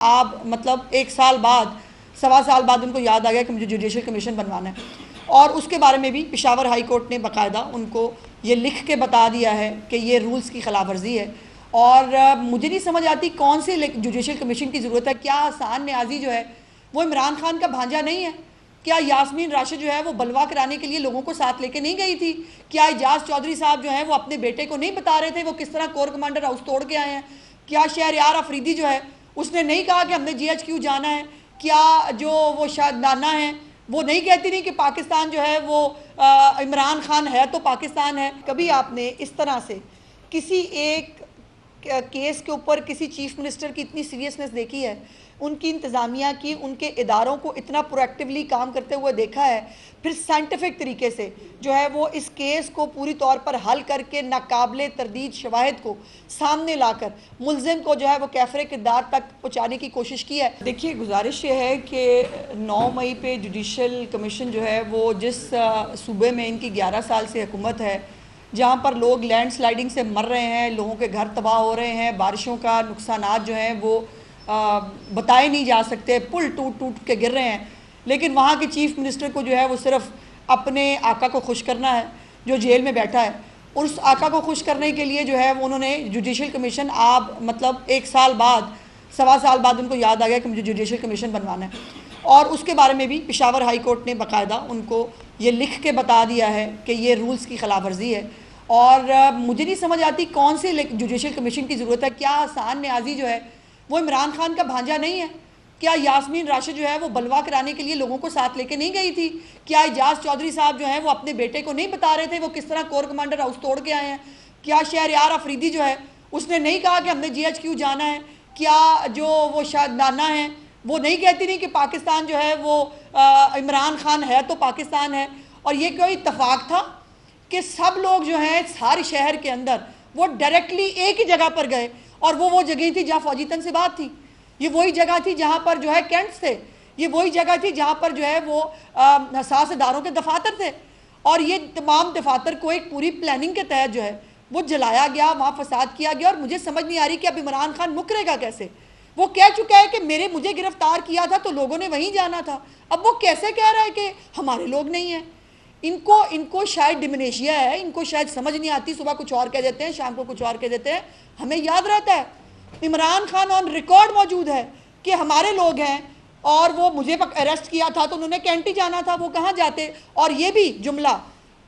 आप मतलब एक साल बाद, सवा साल बाद उनको याद आ गया कि मुझे जुडिशल कमीशन बनवाना है, और उसके बारे में भी पेशावर हाई कोर्ट ने बाकायदा उनको ये लिख के बता दिया है कि ये रूल्स की खिलाफ वर्जी है। और मुझे नहीं समझ आती कौन से जुडिशल कमीशन की ज़रूरत है। क्या हसान न्याजी जो है वो इमरान खान का भांजा नहीं है? क्या यास्मीन राशिद जो है वो बलवा कराने के लिए लोगों को साथ लेके नहीं गई थी? क्या एजाज चौधरी साहब जो है वो अपने बेटे को नहीं बता रहे थे वो किस तरह कोर कमांडर हाउस तोड़ के आए हैं? क्या शहरयार अफरीदी जो है उसने नहीं कहा कि हमने GHQ जाना है? क्या जो वो शायद नाना है वो नहीं कहती नहीं कि पाकिस्तान जो है वो इमरान खान है तो पाकिस्तान है? कभी आपने इस तरह से किसी एक केस के ऊपर किसी चीफ मिनिस्टर की इतनी सीरियसनेस देखी है, उनकी इंतज़ामिया की, उनके इदारों को इतना प्रोएक्टिवली काम करते हुए देखा है, फिर साइंटिफिक तरीके से जो है वो इस केस को पूरी तौर पर हल करके नाकाबिले तरदीद शवाहिद को सामने लाकर मुलजिम को जो है वो कैफरे किरदार तक पहुँचाने की कोशिश की है? देखिए, गुजारिश ये है कि 9 मई पे जुडिशल कमीशन जो है वो जिस सूबे में इनकी 11 साल से हुकूमत है, जहाँ पर लोग लैंड स्लाइडिंग से मर रहे हैं, लोगों के घर तबाह हो रहे हैं, बारिशों का नुकसानात जो हैं वो बताए नहीं जा सकते, पुल टूट टूट के गिर रहे हैं, लेकिन वहाँ के चीफ मिनिस्टर को जो है वो सिर्फ अपने आका को खुश करना है जो जेल में बैठा है। और उस आका को खुश करने के लिए जो है वो उन्होंने जुडिशल कमीशन आप मतलब एक साल बाद, सवा साल बाद उनको याद आ गया कि मुझे जुडिशल कमीशन बनवाना है, और उसके बारे में भी पेशावर हाई कोर्ट ने बाकायदा उनको ये लिख के बता दिया है कि ये रूल्स की खिलाफ वर्जी है। और मुझे नहीं समझ आती कौन से जुडिशल कमीशन की ज़रूरत है। क्या हसान न्याजी जो है वो इमरान खान का भांजा नहीं है? क्या यास्मीन राशिद जो है वो बलवा कराने के लिए लोगों को साथ लेके नहीं गई थी? क्या एजाज चौधरी साहब जो है वो अपने बेटे को नहीं बता रहे थे वो किस तरह कोर कमांडर हाउस तोड़ के आए हैं? क्या शहरयार अफरीदी जो है उसने नहीं कहा कि हमने GHQ जाना है? क्या जो वो शायद नाना है वो नहीं कहती नहीं कि पाकिस्तान जो है वो इमरान खान है तो पाकिस्तान है? और ये कोई इत्तफाक था कि सब लोग जो हैं सारे शहर के अंदर वो डायरेक्टली एक ही जगह पर गए, और वो जगह थी जहाँ फौजी तनसीबात थी, ये वही जगह थी जहाँ पर जो है कैंट्स थे, ये वही जगह थी जहाँ पर जो है वो हसास इदारों के दफातर थे, और ये तमाम दफातर को एक पूरी प्लानिंग के तहत जो है वो जलाया गया, वहाँ फसाद किया गया। और मुझे समझ नहीं आ रही कि अब इमरान खान मुकरेगा कैसे? वो कह चुका है कि मुझे गिरफ्तार किया था तो लोगों ने वहीं जाना था, अब वो कैसे कह रहा है कि हमारे लोग नहीं हैं? इनको शायद डिमेनेशिया है, इनको शायद समझ नहीं आती, सुबह कुछ और कह देते हैं, शाम को कुछ और कह देते हैं। हमें याद रहता है इमरान खान ऑन रिकॉर्ड मौजूद है कि हमारे लोग हैं, और वो मुझे अरेस्ट किया था तो उन्होंने कैंटी जाना था, वो कहाँ जाते? और ये भी जुमला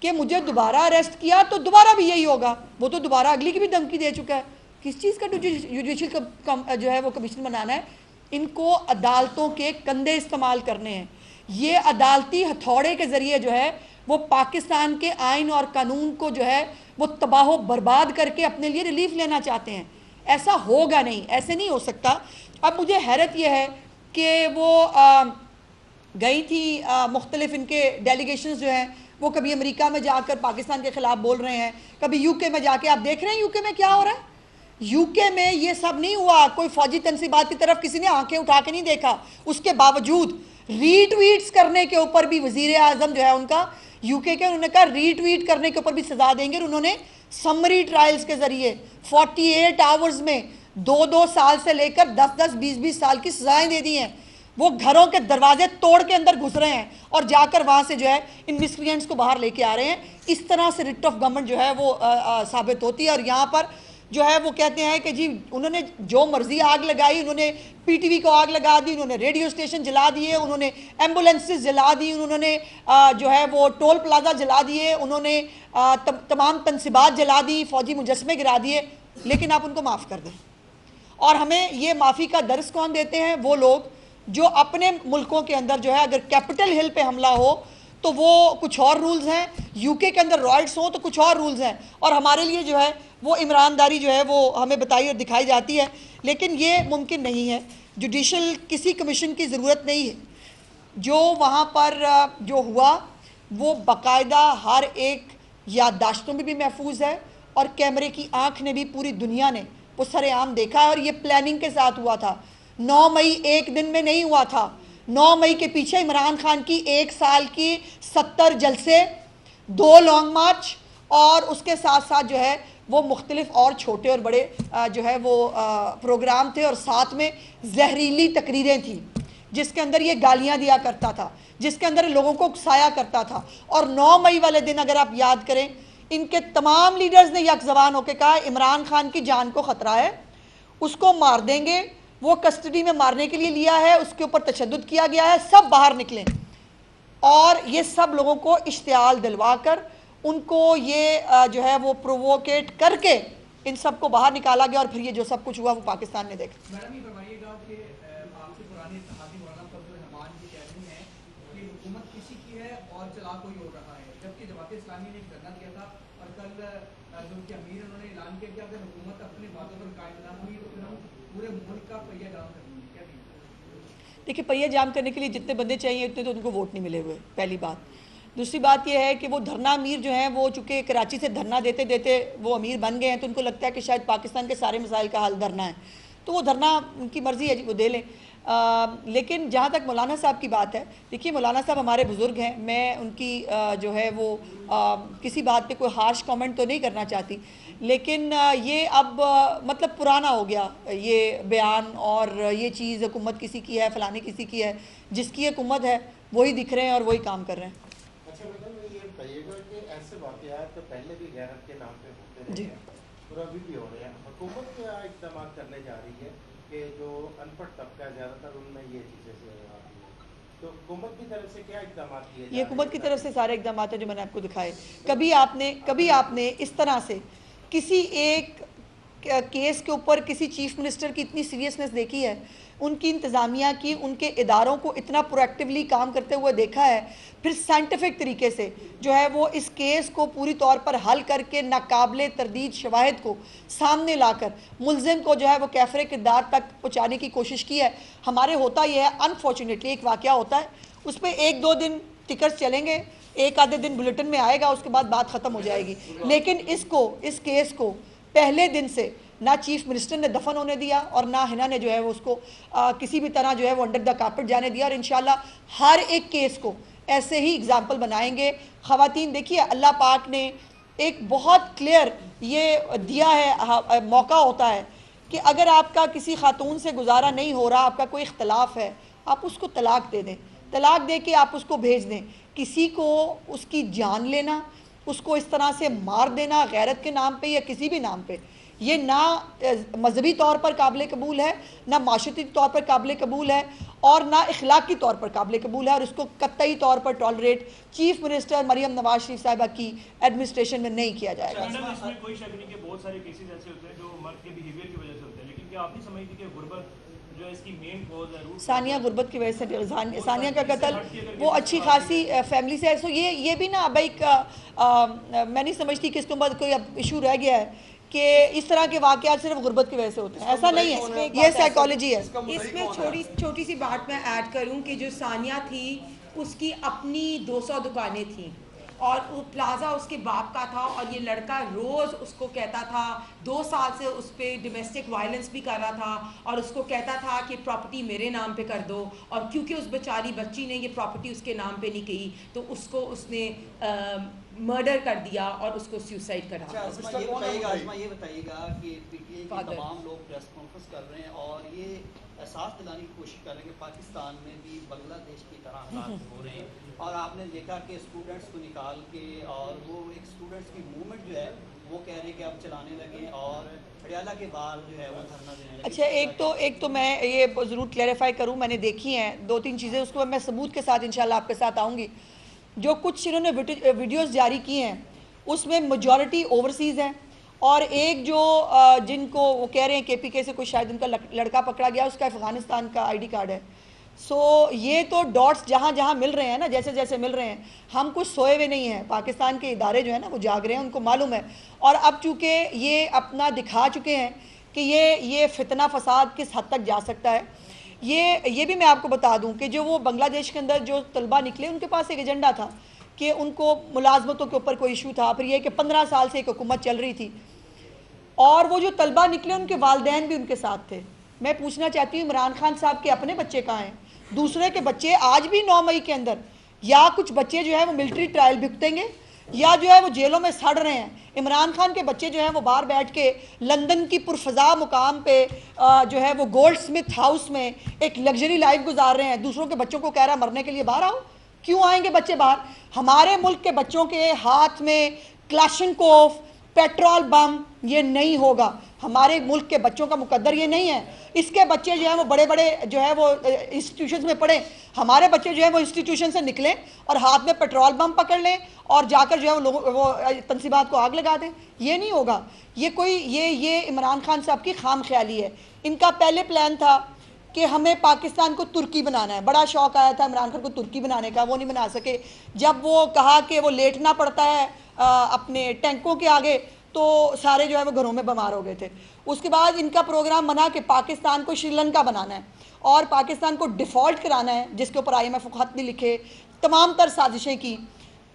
कि मुझे दोबारा अरेस्ट किया तो दोबारा भी यही होगा, वो तो दोबारा अगली की भी धमकी दे चुका है। किस चीज़ का जुडिशल जो है वो कमीशन बनाना है? इनको अदालतों के कंधे इस्तेमाल करने हैं। ये अदालती हथौड़े के ज़रिए जो है वो पाकिस्तान के आइन और कानून को जो है वो तबाह बर्बाद करके अपने लिए रिलीफ लेना चाहते हैं। ऐसा होगा नहीं, ऐसे नहीं हो सकता। अब मुझे हैरत यह है कि वो गई थी मुख्तलिफ इनके डेलीगेशंस जो हैं वो कभी अमेरिका में जाकर पाकिस्तान के ख़िलाफ़ बोल रहे हैं, कभी UK में जाके, आप देख रहे हैं UK में क्या हो रहा है। UK में ये सब नहीं हुआ, कोई फौजी तनसीबात की तरफ किसी ने आंखें उठा के नहीं देखा, उसके बावजूद रीट्वीट्स करने के ऊपर भी वज़ीर आज़म जो है उनका UK के, उन्होंने कहा रीट्वीट करने के ऊपर भी सज़ा देंगे। उन्होंने समरी ट्रायल्स के ज़रिए 48 आवर्स में 2-2 साल से लेकर 10-10, 20-20 साल की सज़ाएँ दे दी हैं। वो घरों के दरवाजे तोड़ के अंदर घुस रहे हैं और जाकर वहाँ से जो है इन मिसक्रिएंट्स को बाहर लेके आ रहे हैं। इस तरह से रिट ऑफ गवर्नमेंट जो है वो साबित होती है। और यहाँ पर जो है वो कहते हैं कि जी उन्होंने जो मर्जी आग लगाई, उन्होंने PTV को आग लगा दी, उन्होंने रेडियो स्टेशन जला दिए, उन्होंने एम्बुलेंसेस जला दी, उन्होंने जो है वो टोल प्लाजा जला दिए, उन्होंने तमाम तनसीबात जला दी, फौजी मुजस्मे गिरा दिए, लेकिन आप उनको माफ़ कर दें। और हमें ये माफ़ी का दर्स कौन देते हैं? वो लोग जो अपने मुल्कों के अंदर जो है अगर कैपिटल हिल पे हमला हो तो वो कुछ और रूल्स हैं, UK के अंदर रॉयट्स हो तो कुछ और रूल्स हैं, और हमारे लिए जो है वो ईमानदारी जो है वो हमें बताई और दिखाई जाती है। लेकिन ये मुमकिन नहीं है, जुडिशल किसी कमीशन की ज़रूरत नहीं है। जो वहाँ पर जो हुआ वो बाकायदा हर एक याददाश्तों में भी महफूज है, और कैमरे की आँख ने भी, पूरी दुनिया ने वो सरेआम देखा है, और ये प्लानिंग के साथ हुआ था। 9 मई एक दिन में नहीं हुआ था। 9 मई के पीछे इमरान खान की 1 साल की 70 जलसे, 2 लॉन्ग मार्च, और उसके साथ साथ जो है वो मुख्तलिफ और छोटे और बड़े जो है वो प्रोग्राम थे, और साथ में जहरीली तकरीरें थी जिसके अंदर ये गालियां दिया करता था, जिसके अंदर लोगों को उकसाया करता था। और 9 मई वाले दिन अगर आप याद करें, इनके तमाम लीडर्स ने यकजबान होकर कहा इमरान खान की जान को ख़तरा है, उसको मार देंगे, वो कस्टडी में मारने के लिए लिया है, उसके ऊपर तशद्दुद किया गया है, सब बाहर निकलें। और ये सब लोगों को इश्तियाल दिलवा कर उनको ये जो है वो प्रोवोकेट करके इन सब को बाहर निकाला गया, और फिर ये जो सब कुछ हुआ वो पाकिस्तान ने देखा। मैडम ये बताइएगा कि आपके पुराने इत्तेहादी मौलाना फजल रहमान की कहनी है कि हुकूमत किसी की है और चला कोई हो रहा है, जबकि जमात इस्लामी ने एक धरना दिया था और कल जो उनके अमीर उन्होंने ऐलान किया कि अगर हुकूमत अपनी बातों पर कायम ना हुई तो फिर हम पूरे मुल्क का पहिया जाम करेंगे। क्या नहीं? देखिए, पहिया जाम करने के लिए जितने बंदे चाहिए उतने तो उनको वोट नहीं मिले हुए, पहली बात। दूसरी बात यह है कि वो धरना अमीर जो हैं वो चूँकि कराची से धरना देते देते वो अमीर बन गए हैं, तो उनको लगता है कि शायद पाकिस्तान के सारे मसाइल का हल धरना है, तो वो धरना उनकी मर्ज़ी है जी, वो दे लें। लेकिन जहाँ तक मौलाना साहब की बात है, देखिए मौलाना साहब हमारे बुज़ुर्ग हैं, मैं उनकी जो है वो किसी बात पे कोई हार्श कमेंट तो नहीं करना चाहती, लेकिन ये अब मतलब पुराना हो गया ये बयान, और ये चीज़ हुकूमत किसी की है, फलाने किसी की है, जिसकी हुकूमत है वही दिख रहे हैं और वही काम कर रहे हैं। अच्छा मतलब ये बताइएगा कि ऐसे वाक़यात तो पहले भी गैरत के नाम पे होते रहे हैं और अभी भी हो रहे हैं, हुकूमत क्या इक़दाम करने जा रही है कि जो अनपढ़ तबका है ज़्यादातर उनमें ये चीज़ें से आती है, तो हुकूमत की तरफ से क्या इक़दाम किए जा रहे हैं? ये हुकूमत की तरफ से सारे इक़दाम हैं जो मैंने आपको दिखाए। कभी आपने इस तरह से किसी एक केस के ऊपर किसी चीफ मिनिस्टर की इतनी सीरियसनेस देखी है, उनकी इंतज़ामिया की, उनके इदारों को इतना प्रोएक्टिवली काम करते हुए देखा है, फिर साइंटिफिक तरीके से जो है वो इस केस को पूरी तौर पर हल करके नाकाबिले तरदीद शवाहिद को सामने लाकर मुलजिम को जो है वो कैफरे किरदार तक पहुँचाने की कोशिश की है। हमारे होता यह है, अनफॉर्चुनेटली एक वाक़या होता है, उस पर 1-2 दिन टिकट्स चलेंगे, एक आधे दिन बुलेटिन में आएगा, उसके बाद बात ख़त्म हो जाएगी। लेकिन इस केस को पहले दिन से ना चीफ मिनिस्टर ने दफन होने दिया और ना हिना ने जो है वो उसको किसी भी तरह जो है वो अंडर द कारपेट जाने दिया, और इंशाल्लाह हर एक केस को ऐसे ही एग्जाम्पल बनाएंगे। ख़वातीन देखिए, अल्लाह पाक ने एक बहुत क्लियर ये दिया है, मौका होता है कि अगर आपका किसी खातून से गुजारा नहीं हो रहा, आपका कोई इख्तलाफ है, आप उसको तलाक दे दें, तलाक दे के आप उसको भेज दें। किसी को उसकी जान लेना, उसको इस तरह से मार देना गैरत के नाम पे या किसी भी नाम पे, ये ना मजहबी तौर पर काबिल कबूल है, ना माशरती तौर पर काबिल कबूल है, और ना इखलाकी तौर पर काबिल कबूल है, और इसको कतई तौर पर tolerate chief minister Maryam Nawaz Sharif साहिबा की एडमिनिस्ट्रेशन में नहीं किया जाएगा। इसमें कोई शक नहीं कि बहुत सारे केसेस ऐसे होते हैं जो मर्द के बिहेवियर की वजह से होते हैं, लेकिन क्या आप नहीं समझती कि गुर्बत जो है इसकी मेन कॉज है? सानिया गुर्बत की वजह से सानिया का कत्ल वो अच्छी खासी फैमिली से है, सो ये भी ना भाई मैं नहीं समझती कि इसके बाद कोई अब इशू रह गया है कि इस तरह के वाक़यात सिर्फ गुर्बत की वजह से होते हैं, ऐसा नहीं है, ये साइकोलॉजी है। इसमें छोटी सी बात मैं ऐड करूं कि जो सानिया थी उसकी अपनी 200 दुकानें थीं और वो प्लाजा उसके बाप का था, और ये लड़का रोज़ उसको कहता था, 2 साल से उस पर डोमेस्टिक वायलेंस भी कर रहा था, और उसको कहता था कि प्रॉपर्टी मेरे नाम पे कर दो, और क्योंकि उस बेचारी बच्ची ने ये प्रॉपर्टी उसके नाम पे नहीं की तो उसको उसने मर्डर कर दिया और उसको सुसाइड करा। अच्छा, ये बताइएगा कि पीटीआई के तमाम लोग प्रेस कॉन्फ्रेंस कर रहे हैं और ये एहसास दिलाने की कोशिश कर रहे हैं कि पाकिस्तान में भी बांग्लादेश की तरह हालात हो रहे हैं, और आपने देखा कि स्टूडेंट्स को निकाल के और वो एक स्टूडेंट्स की मूवमेंट जो है वो कह रहे हैं कि अब चलाने लगे और हरियाणा के बाहर जो है वो धरना देने लगे। अच्छा, एक तो मैं ये ज़रूर क्लैरिफाई करूँ, मैंने देखी हैं 2-3 चीज़ें, उसको मैं सबूत के साथ इंशाल्लाह आपके साथ आऊँगी। जो कुछ इन्होंने वीडियोस जारी की हैं उसमें मेजॉरिटी ओवरसीज़ हैं, और एक जो जिनको वो कह रहे हैं KPK से कोई शायद उनका लड़का पकड़ा गया, उसका अफ़गानिस्तान का ID कार्ड है। सो ये तो डॉट्स जहाँ जहाँ मिल रहे हैं ना, जैसे जैसे मिल रहे हैं, हम कुछ सोए हुए नहीं हैं, पाकिस्तान के इदारे जो है ना वो जाग रहे हैं, उनको मालूम है, और अब चूँकि ये अपना दिखा चुके हैं कि ये फितना फसाद किस हद तक जा सकता है। ये भी मैं आपको बता दूं कि जो वो बांग्लादेश के अंदर जो तलबा निकले, उनके पास एक एजेंडा था कि उनको मुलाजमतों के ऊपर कोई इशू था, फिर ये कि 15 साल से एक हुकूमत चल रही थी, और वो जो तलबा निकले उनके वालिदैन भी उनके साथ थे। मैं पूछना चाहती हूँ, इमरान खान साहब के अपने बच्चे कहाँ हैं? दूसरे के बच्चे आज भी 9 मई के अंदर, या कुछ बच्चे जो है वो मिलिट्री ट्रायल भुगतेंगे, या जो है वो जेलों में सड़ रहे हैं। इमरान खान के बच्चे जो हैं वो बाहर बैठ के लंदन की पुरफजा मुकाम पे जो है वो गोल्ड स्मिथ हाउस में एक लग्जरी लाइफ गुजार रहे हैं। दूसरों के बच्चों को कह रहा है मरने के लिए बाहर आओ। क्यों आएंगे बच्चे बाहर? हमारे मुल्क के बच्चों के हाथ में क्लाशनकोफ, पेट्रोल बम ये नहीं होगा। हमारे मुल्क के बच्चों का मुकद्दर ये नहीं है। इसके बच्चे जो हैं वो बड़े बड़े जो है वो इंस्टीट्यूशंस में पढ़े, हमारे बच्चे जो है वो इंस्टीट्यूशन से निकलें और हाथ में पेट्रोल बम पकड़ लें और जाकर जो है वो लोगों वो तंसीबात को आग लगा दें। ये नहीं होगा। ये कोई ये इमरान खान साहब की खाम ख्याली है। इनका पहले प्लान था कि हमें पाकिस्तान को तुर्की बनाना है। बड़ा शौक आया था इमरान खान को तुर्की बनाने का, वो नहीं बना सके। जब वो कहा कि वो लेटना पड़ता है अपने टैंकों के आगे, तो सारे जो है वो घरों में बीमार हो गए थे। उसके बाद इनका प्रोग्राम बना कि पाकिस्तान को श्रीलंका बनाना है और पाकिस्तान को डिफ़ॉल्ट कराना है, जिसके ऊपर IMF को खत भी लिखे, तमाम तर साजिशें की।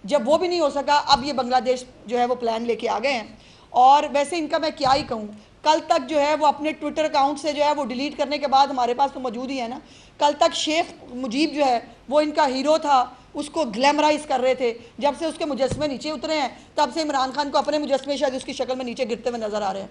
जब वो भी नहीं हो सका, अब ये बांग्लादेश जो है वो प्लान लेके आ गए हैं। और वैसे इनका मैं क्या ही कहूँ, कल तक जो है वो अपने ट्विटर अकाउंट से जो है वो डिलीट करने के बाद, हमारे पास तो मौजूद ही है ना, कल तक शेख मुजीब जो है वो इनका हीरो था, उसको ग्लैमराइज कर रहे थे। जब से उसके मुजस्मे नीचे उतरे हैं तब से इमरान खान को अपने मुजस्मे शायद उसकी शक्ल में नीचे गिरते हुए नजर आ रहे हैं।